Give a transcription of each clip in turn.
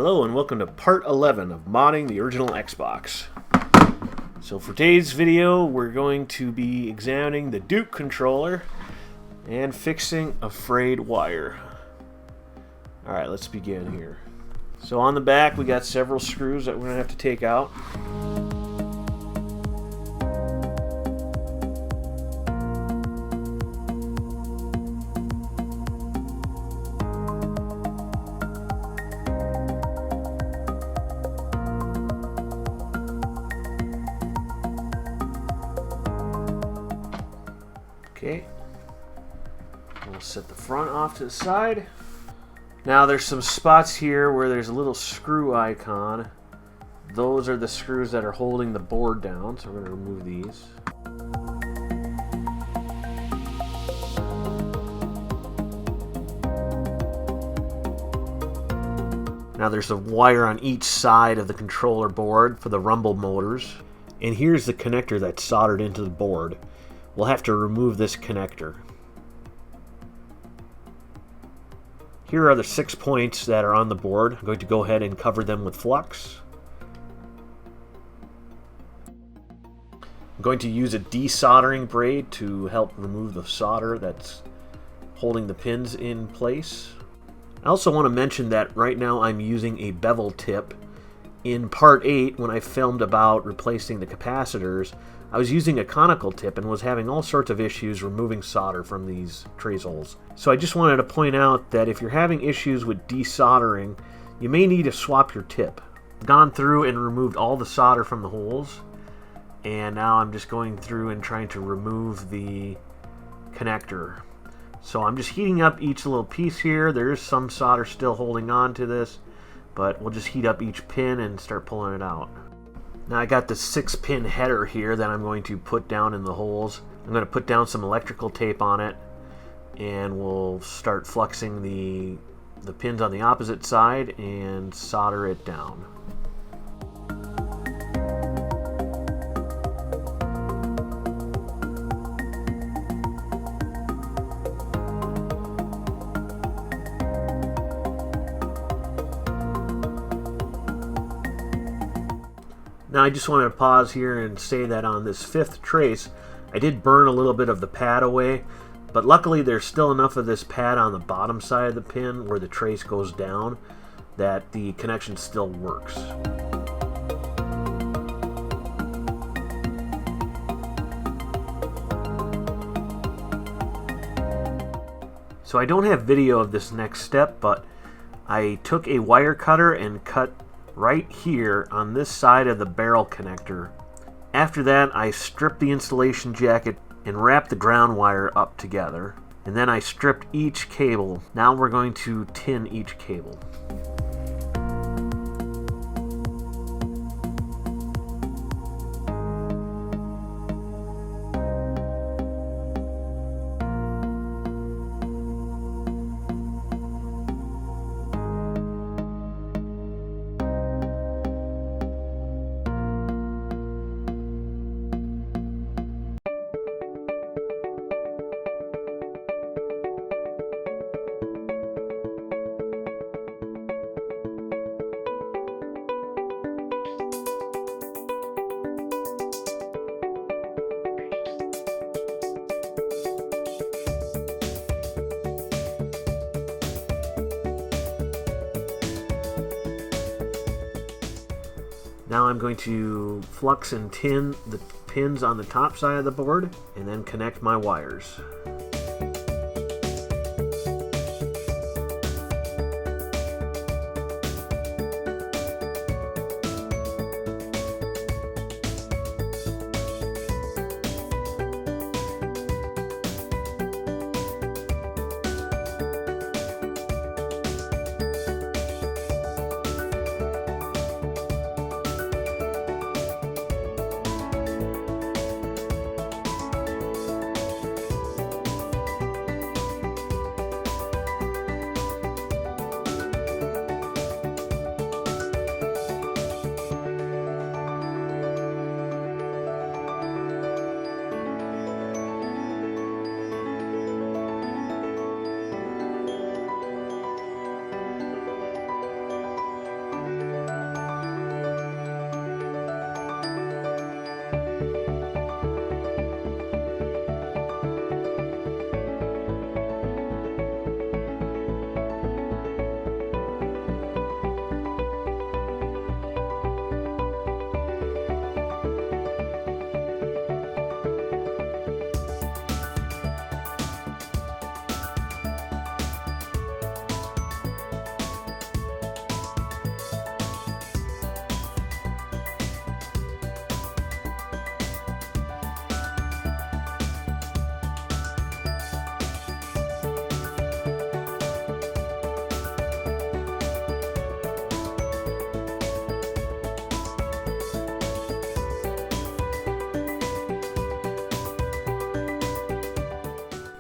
Hello and welcome to part 11 of modding the original Xbox. So for today's video we're going to be examining the Duke controller and fixing a frayed wire. Alright, let's begin here. So on the back we got several screws that we're going to have to take out. Okay, we'll set the front off to the side. Now there's some spots here where there's a little screw icon. Those are the screws that are holding the board down, so we're going to remove these. Now there's a wire on each side of the controller board for the rumble motors. And here's the connector that's soldered into the board. We'll have to remove this connector. Here are the 6 points that are on the board. I'm going to go ahead and cover them with flux. I'm going to use a desoldering braid to help remove the solder that's holding the pins in place. I also want to mention that right now I'm using a bevel tip. In part 8, when I filmed about replacing the capacitors, I was using a conical tip and was having all sorts of issues removing solder from these trace holes. So I just wanted to point out that if you're having issues with desoldering, you may need to swap your tip. I've gone through and removed all the solder from the holes, and now I'm just going through and trying to remove the connector. So I'm just heating up each little piece here. There is some solder still holding on to this, but we'll just heat up each pin and start pulling it out. Now I got the 6-pin header here that I'm going to put down in the holes. I'm going to put down some electrical tape on it, and we'll start fluxing the pins on the opposite side and solder it down. Now I just wanted to pause here and say that on this 5th trace, I did burn a little bit of the pad away, but luckily there's still enough of this pad on the bottom side of the pin where the trace goes down that the connection still works. So I don't have video of this next step, but I took a wire cutter and cut right here on this side of the barrel connector. After that, I stripped the insulation jacket and wrapped the ground wire up together. And then I stripped each cable. Now we're going to tin each cable. Now I'm going to flux and tin the pins on the top side of the board and then connect my wires.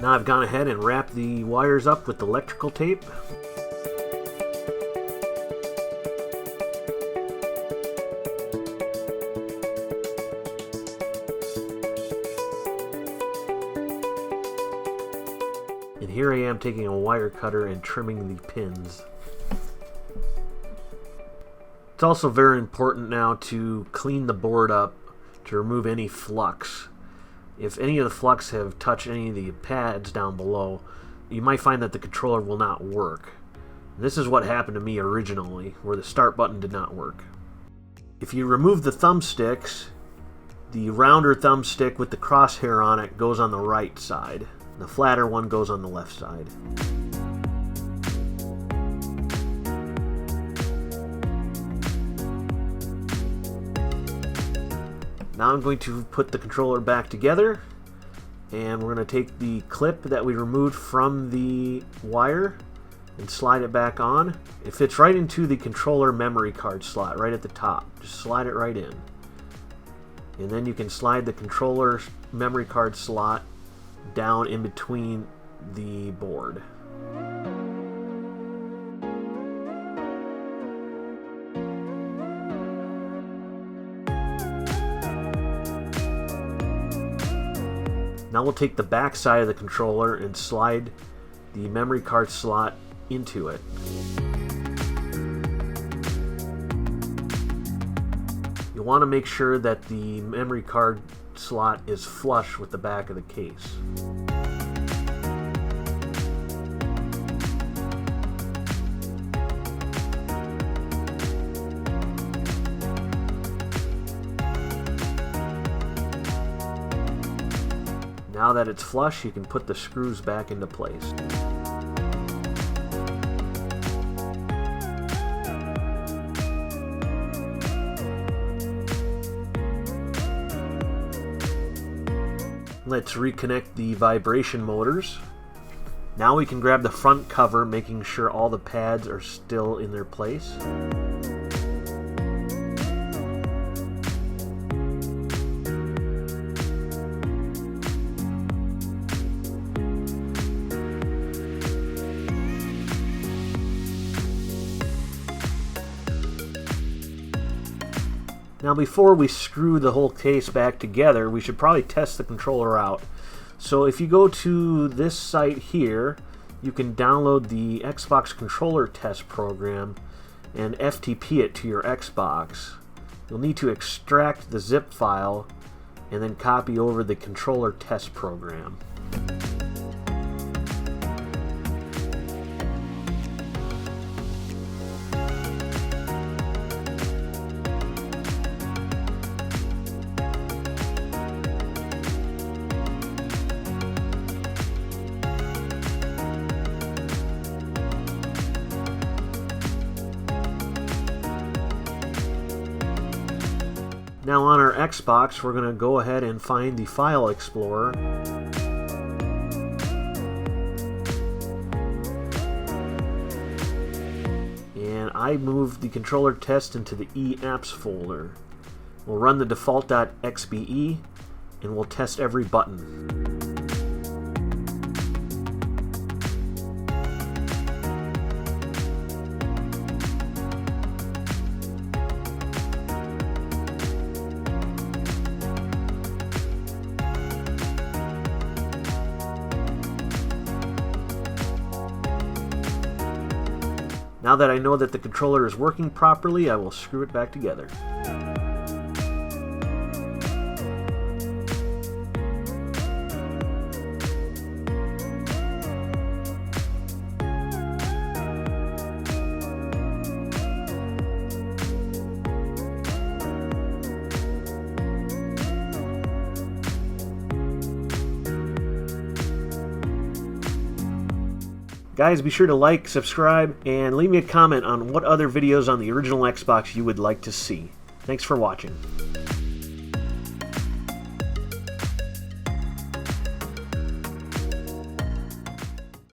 Now I've gone ahead and wrapped the wires up with electrical tape. And here I am taking a wire cutter and trimming the pins. It's also very important now to clean the board up to remove any flux. If any of the flux have touched any of the pads down below, you might find that the controller will not work. This is what happened to me originally, where the start button did not work. If you remove the thumbsticks, the rounder thumbstick with the crosshair on it goes on the right side. The flatter one goes on the left side. Now I'm going to put the controller back together, and we're going to take the clip that we removed from the wire and slide it back on. It fits right into the controller memory card slot right at the top. Just slide it right in. And then you can slide the controller memory card slot down in between the board. Now we'll take the back side of the controller and slide the memory card slot into it. You want to make sure that the memory card slot is flush with the back of the case. Now that it's flush, you can put the screws back into place. Let's reconnect the vibration motors. Now we can grab the front cover, making sure all the pads are still in their place. Now before we screw the whole case back together, we should probably test the controller out. So if you go to this site here, you can download the Xbox controller test program and FTP it to your Xbox. You'll need to extract the zip file and then copy over the controller test program. Now on our Xbox, we're going to go ahead and find the File Explorer. And I moved the controller test into the eApps folder. We'll run the default.xbe and we'll test every button. Now that I know that the controller is working properly, I will screw it back together. Guys, be sure to like, subscribe, and leave me a comment on what other videos on the original Xbox you would like to see. Thanks for watching.